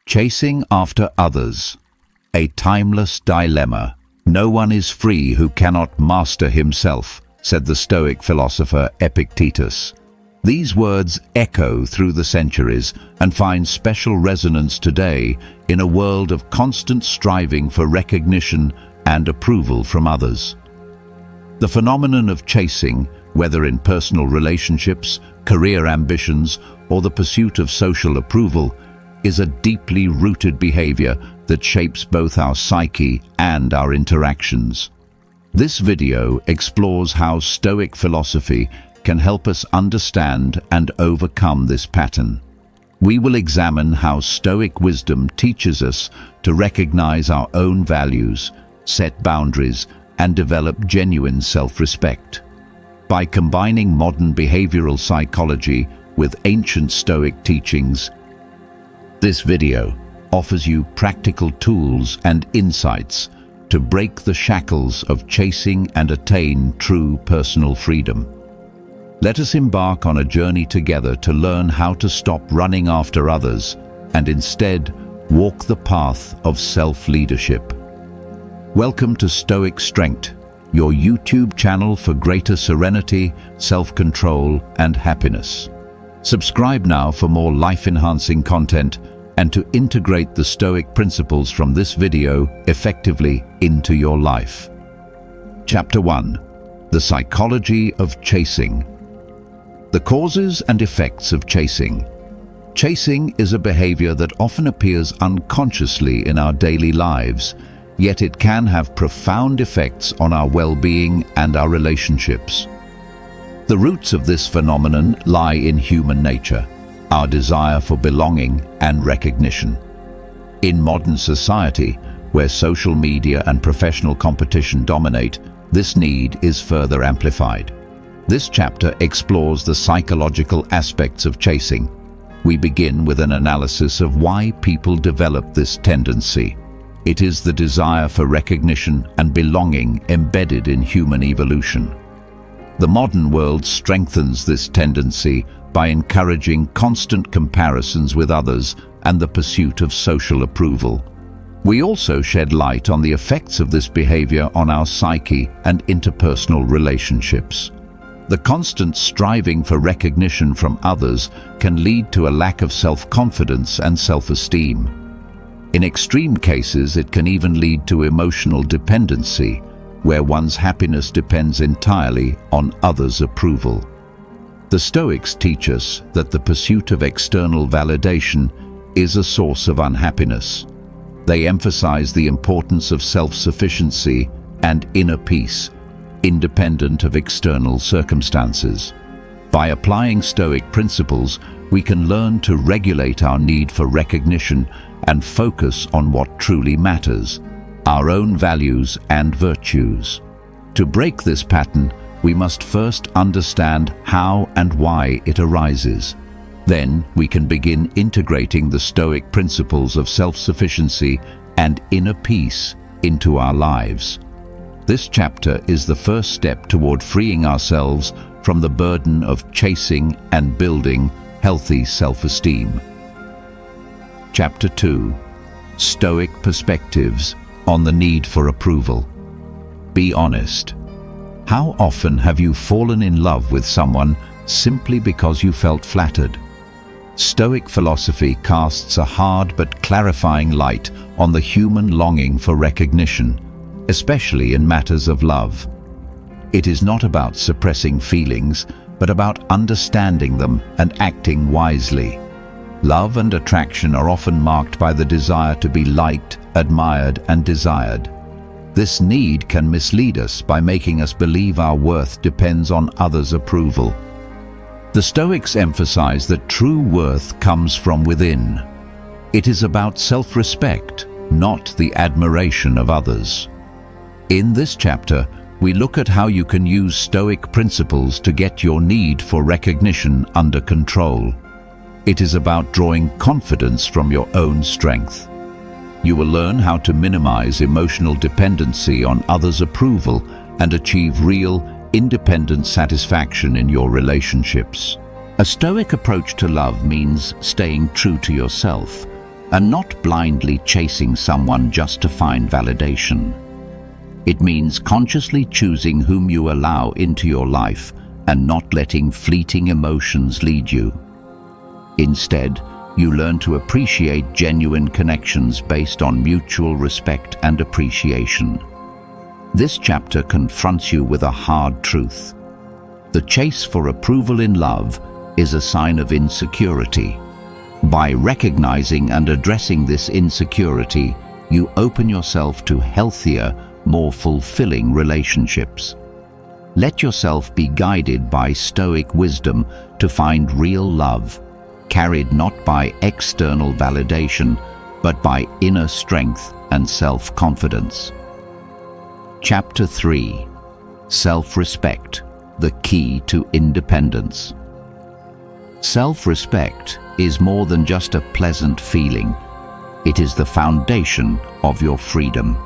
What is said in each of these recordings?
Chasing after others. A timeless dilemma. No one is free who cannot master himself, said the Stoic philosopher Epictetus. These words echo through the centuries and find special resonance today in a world of constant striving for recognition and approval from others. The phenomenon of chasing, whether in personal relationships, career ambitions, or the pursuit of social approval, is a deeply rooted behavior that shapes both our psyche and our interactions. This video explores how Stoic philosophy can help us understand and overcome this pattern. We will examine how Stoic wisdom teaches us to recognize our own values, set boundaries, and develop genuine self-respect. By combining modern behavioral psychology with ancient Stoic teachings, this video offers you practical tools and insights to break the shackles of chasing and attain true personal freedom. Let us embark on a journey together to learn how to stop running after others and instead walk the path of self-leadership. Welcome to Stoic Strength, your YouTube channel for greater serenity, self-control, and happiness. Subscribe now for more life-enhancing content and to integrate the Stoic principles from this video effectively into your life. Chapter 1. The Psychology of Chasing. The causes and effects of chasing. Chasing is a behavior that often appears unconsciously in our daily lives, yet it can have profound effects on our well-being and our relationships. The roots of this phenomenon lie in human nature, our desire for belonging and recognition. In modern society, where social media and professional competition dominate, this need is further amplified. This chapter explores the psychological aspects of chasing. We begin with an analysis of why people develop this tendency. It is the desire for recognition and belonging embedded in human evolution. The modern world strengthens this tendency by encouraging constant comparisons with others and the pursuit of social approval. We also shed light on the effects of this behavior on our psyche and interpersonal relationships. The constant striving for recognition from others can lead to a lack of self-confidence and self-esteem. In extreme cases, it can even lead to emotional dependency, where one's happiness depends entirely on others' approval. The Stoics teach us that the pursuit of external validation is a source of unhappiness. They emphasize the importance of self-sufficiency and inner peace, independent of external circumstances. By applying Stoic principles, we can learn to regulate our need for recognition and focus on what truly matters, our own values and virtues. To break this pattern, we must first understand how and why it arises. Then we can begin integrating the Stoic principles of self-sufficiency and inner peace into our lives. This chapter is the first step toward freeing ourselves from the burden of chasing and building healthy self-esteem. Chapter 2. Stoic Perspectives on the Need for Approval. Be honest. How often have you fallen in love with someone simply because you felt flattered? Stoic philosophy casts a hard but clarifying light on the human longing for recognition, especially in matters of love. It is not about suppressing feelings, but about understanding them and acting wisely. Love and attraction are often marked by the desire to be liked, admired, and desired. This need can mislead us by making us believe our worth depends on others' approval. The Stoics emphasize that true worth comes from within. It is about self-respect, not the admiration of others. In this chapter, we look at how you can use Stoic principles to get your need for recognition under control. It is about drawing confidence from your own strength. You will learn how to minimize emotional dependency on others' approval and achieve real, independent satisfaction in your relationships. A Stoic approach to love means staying true to yourself, and not blindly chasing someone just to find validation. It means consciously choosing whom you allow into your life and not letting fleeting emotions lead you. Instead, you learn to appreciate genuine connections based on mutual respect and appreciation. This chapter confronts you with a hard truth. The chase for approval in love is a sign of insecurity. By recognizing and addressing this insecurity, you open yourself to healthier, more fulfilling relationships. Let yourself be guided by Stoic wisdom to find real love, carried not by external validation, but by inner strength and self-confidence. Chapter 3. Self-respect, the key to independence. Self-respect is more than just a pleasant feeling. It is the foundation of your freedom.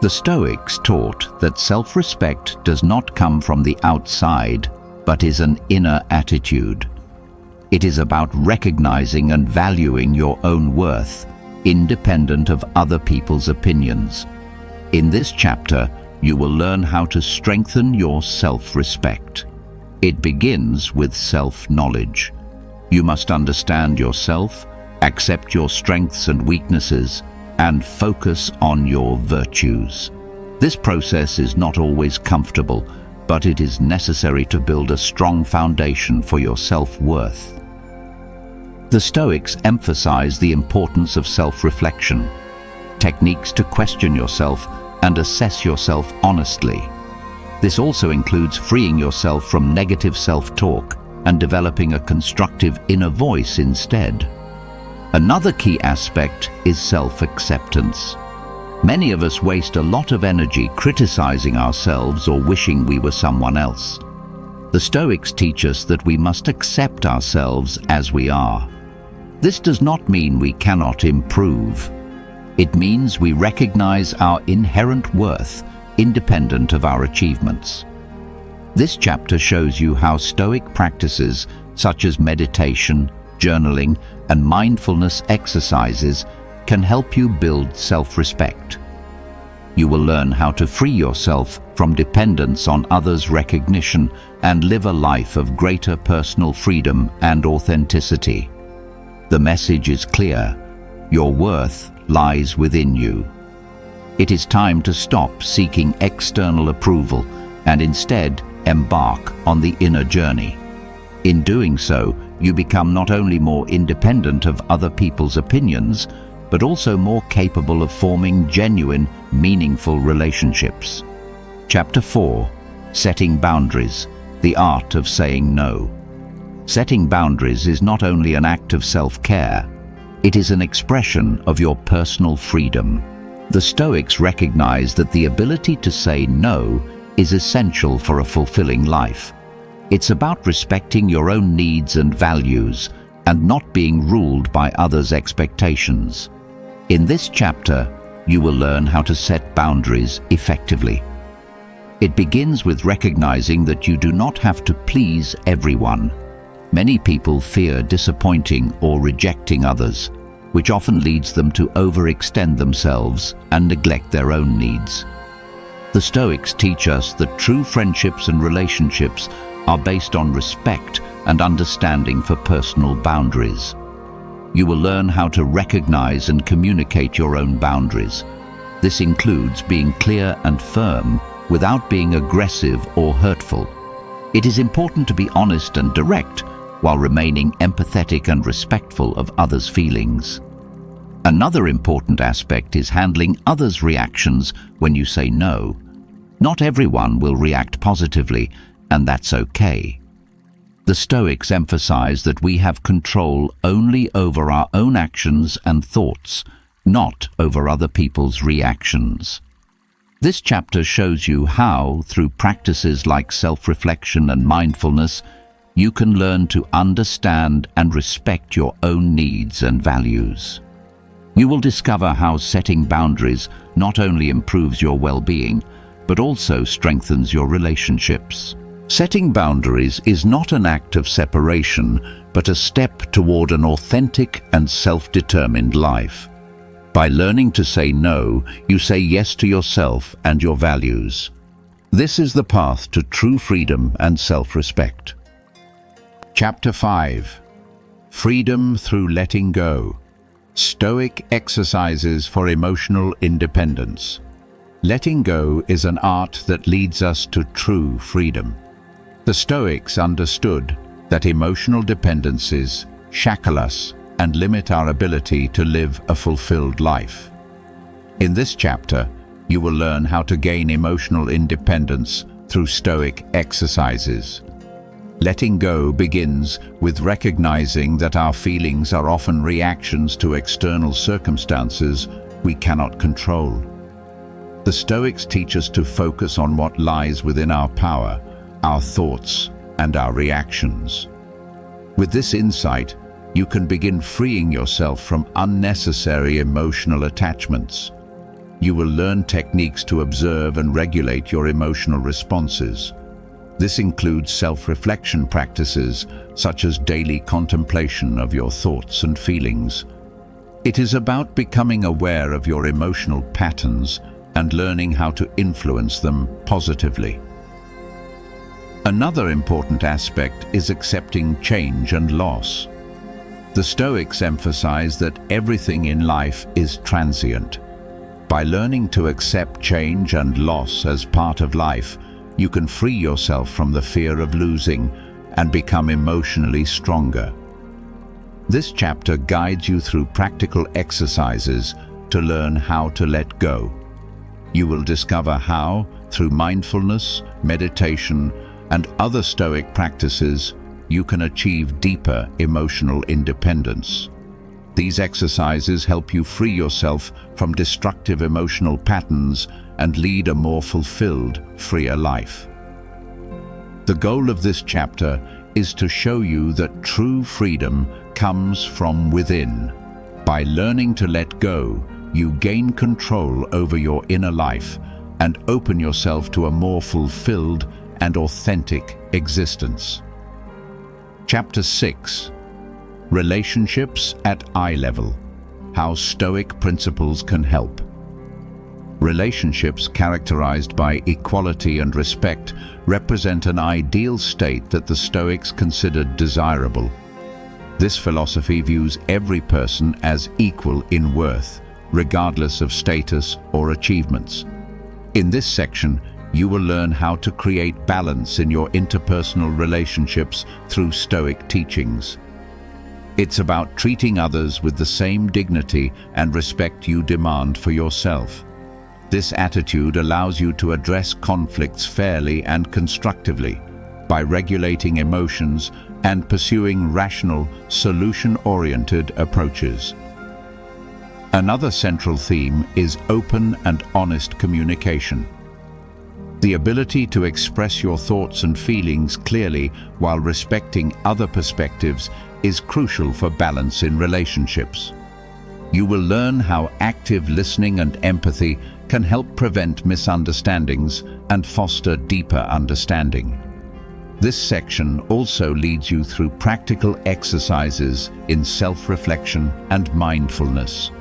The Stoics taught that self-respect does not come from the outside, but is an inner attitude. It is about recognizing and valuing your own worth, independent of other people's opinions. In this chapter, you will learn how to strengthen your self-respect. It begins with self-knowledge. You must understand yourself, accept your strengths and weaknesses, and focus on your virtues. This process is not always comfortable, but it is necessary to build a strong foundation for your self-worth. The Stoics emphasize the importance of self-reflection, techniques to question yourself and assess yourself honestly. This also includes freeing yourself from negative self-talk and developing a constructive inner voice instead. Another key aspect is self-acceptance. Many of us waste a lot of energy criticizing ourselves or wishing we were someone else. The Stoics teach us that we must accept ourselves as we are. This does not mean we cannot improve. It means we recognize our inherent worth, independent of our achievements. This chapter shows you how Stoic practices such as meditation, journaling, and mindfulness exercises can help you build self-respect. You will learn how to free yourself from dependence on others' recognition and live a life of greater personal freedom and authenticity. The message is clear: your worth lies within you. It is time to stop seeking external approval and instead embark on the inner journey. In doing so, you become not only more independent of other people's opinions, but also more capable of forming genuine, meaningful relationships. Chapter 4. Setting Boundaries, the Art of Saying No. Setting boundaries is not only an act of self-care, it is an expression of your personal freedom. The Stoics recognize that the ability to say no is essential for a fulfilling life. It's about respecting your own needs and values and not being ruled by others' expectations. In this chapter, you will learn how to set boundaries effectively. It begins with recognizing that you do not have to please everyone. Many people fear disappointing or rejecting others, which often leads them to overextend themselves and neglect their own needs. The Stoics teach us that true friendships and relationships are based on respect and understanding for personal boundaries. You will learn how to recognize and communicate your own boundaries. This includes being clear and firm without being aggressive or hurtful. It is important to be honest and direct while remaining empathetic and respectful of others' feelings. Another important aspect is handling others' reactions when you say no. Not everyone will react positively, and that's okay. The Stoics emphasize that we have control only over our own actions and thoughts, not over other people's reactions. This chapter shows you how, through practices like self-reflection and mindfulness, you can learn to understand and respect your own needs and values. You will discover how setting boundaries not only improves your well-being, but also strengthens your relationships. Setting boundaries is not an act of separation, but a step toward an authentic and self-determined life. By learning to say no, you say yes to yourself and your values. This is the path to true freedom and self-respect. Chapter 5. Freedom through letting go. Stoic exercises for emotional independence. Letting go is an art that leads us to true freedom. The Stoics understood that emotional dependencies shackle us and limit our ability to live a fulfilled life. In this chapter, you will learn how to gain emotional independence through Stoic exercises. Letting go begins with recognizing that our feelings are often reactions to external circumstances we cannot control. The Stoics teach us to focus on what lies within our power, our thoughts, and our reactions. With this insight, you can begin freeing yourself from unnecessary emotional attachments. You will learn techniques to observe and regulate your emotional responses. This includes self-reflection practices, such as daily contemplation of your thoughts and feelings. It is about becoming aware of your emotional patterns and learning how to influence them positively. Another important aspect is accepting change and loss. The Stoics emphasize that everything in life is transient. By learning to accept change and loss as part of life, you can free yourself from the fear of losing and become emotionally stronger. This chapter guides you through practical exercises to learn how to let go. You will discover how, through mindfulness, meditation, and other Stoic practices, you can achieve deeper emotional independence. These exercises help you free yourself from destructive emotional patterns and lead a more fulfilled, freer life. The goal of this chapter is to show you that true freedom comes from within. By learning to let go, you gain control over your inner life and open yourself to a more fulfilled and authentic existence. Chapter 6. Relationships at eye level. How Stoic principles can help. Relationships characterized by equality and respect represent an ideal state that the Stoics considered desirable. This philosophy views every person as equal in worth, regardless of status or achievements. In this section, you will learn how to create balance in your interpersonal relationships through Stoic teachings. It's about treating others with the same dignity and respect you demand for yourself. This attitude allows you to address conflicts fairly and constructively by regulating emotions and pursuing rational, solution-oriented approaches. Another central theme is open and honest communication. The ability to express your thoughts and feelings clearly while respecting other perspectives is crucial for balance in relationships. You will learn how active listening and empathy can help prevent misunderstandings and foster deeper understanding. This section also leads you through practical exercises in self-reflection and mindfulness.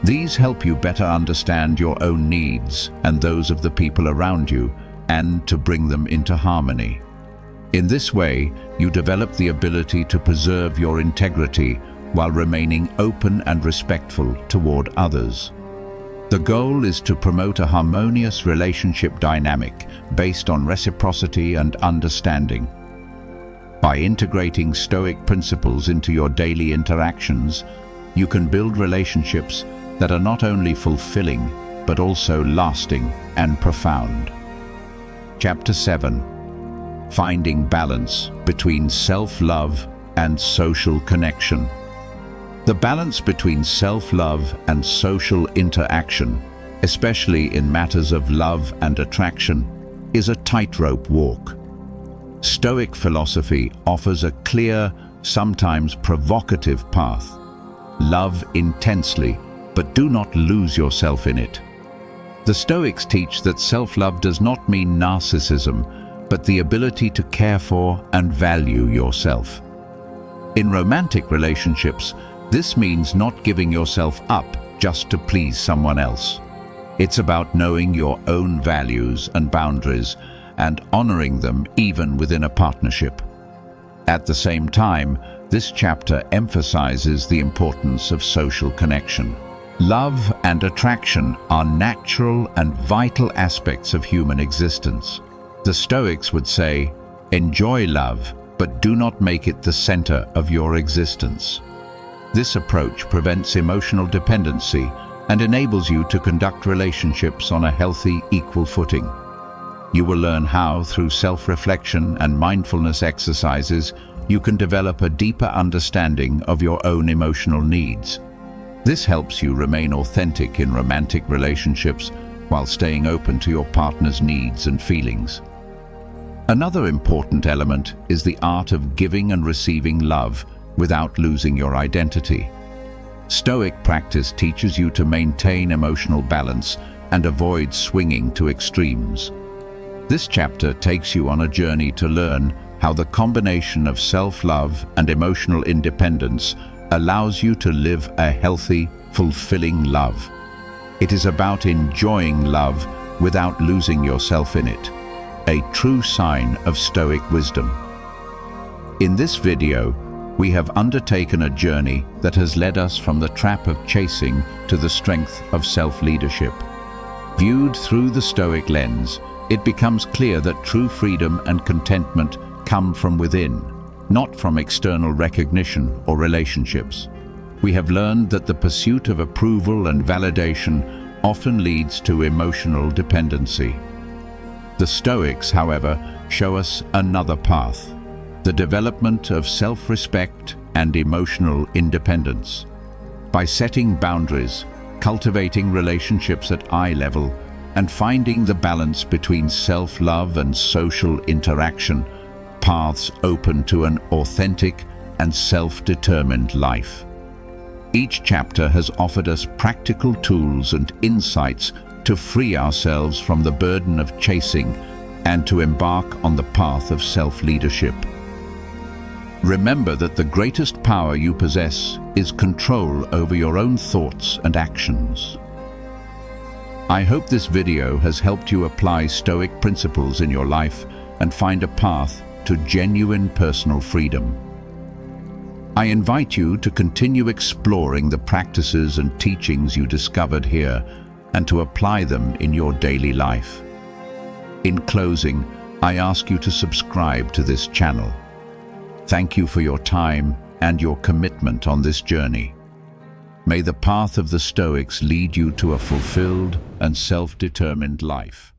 These help you better understand your own needs and those of the people around you, and to bring them into harmony. In this way, you develop the ability to preserve your integrity while remaining open and respectful toward others. The goal is to promote a harmonious relationship dynamic based on reciprocity and understanding. By integrating Stoic principles into your daily interactions, you can build relationships that are not only fulfilling, but also lasting and profound. Chapter 7. Finding balance between self-love and social connection. The balance between self-love and social interaction, especially in matters of love and attraction, is a tightrope walk. Stoic philosophy offers a clear, sometimes provocative path. Love intensely, but do not lose yourself in it. The Stoics teach that self-love does not mean narcissism, but the ability to care for and value yourself. In romantic relationships, this means not giving yourself up just to please someone else. It's about knowing your own values and boundaries and honoring them even within a partnership. At the same time, this chapter emphasizes the importance of social connection. Love and attraction are natural and vital aspects of human existence. The Stoics would say, enjoy love, but do not make it the center of your existence. This approach prevents emotional dependency and enables you to conduct relationships on a healthy, equal footing. You will learn how, through self-reflection and mindfulness exercises, you can develop a deeper understanding of your own emotional needs. This helps you remain authentic in romantic relationships while staying open to your partner's needs and feelings. Another important element is the art of giving and receiving love without losing your identity. Stoic practice teaches you to maintain emotional balance and avoid swinging to extremes. This chapter takes you on a journey to learn how the combination of self-love and emotional independence allows you to live a healthy, fulfilling love. It is about enjoying love without losing yourself in it, a true sign of Stoic wisdom. In this video, we have undertaken a journey that has led us from the trap of chasing to the strength of self-leadership. Viewed through the Stoic lens, it becomes clear that true freedom and contentment come from within, not from external recognition or relationships. We have learned that the pursuit of approval and validation often leads to emotional dependency. The Stoics, however, show us another path, the development of self-respect and emotional independence. By setting boundaries, cultivating relationships at eye level, and finding the balance between self-love and social interaction, paths open to an authentic and self-determined life. Each chapter has offered us practical tools and insights to free ourselves from the burden of chasing and to embark on the path of self-leadership. Remember that the greatest power you possess is control over your own thoughts and actions. I hope this video has helped you apply Stoic principles in your life and find a path to genuine personal freedom. I invite you to continue exploring the practices and teachings you discovered here and to apply them in your daily life. In closing, I ask you to subscribe to this channel. Thank you for your time and your commitment on this journey. May the path of the Stoics lead you to a fulfilled and self-determined life.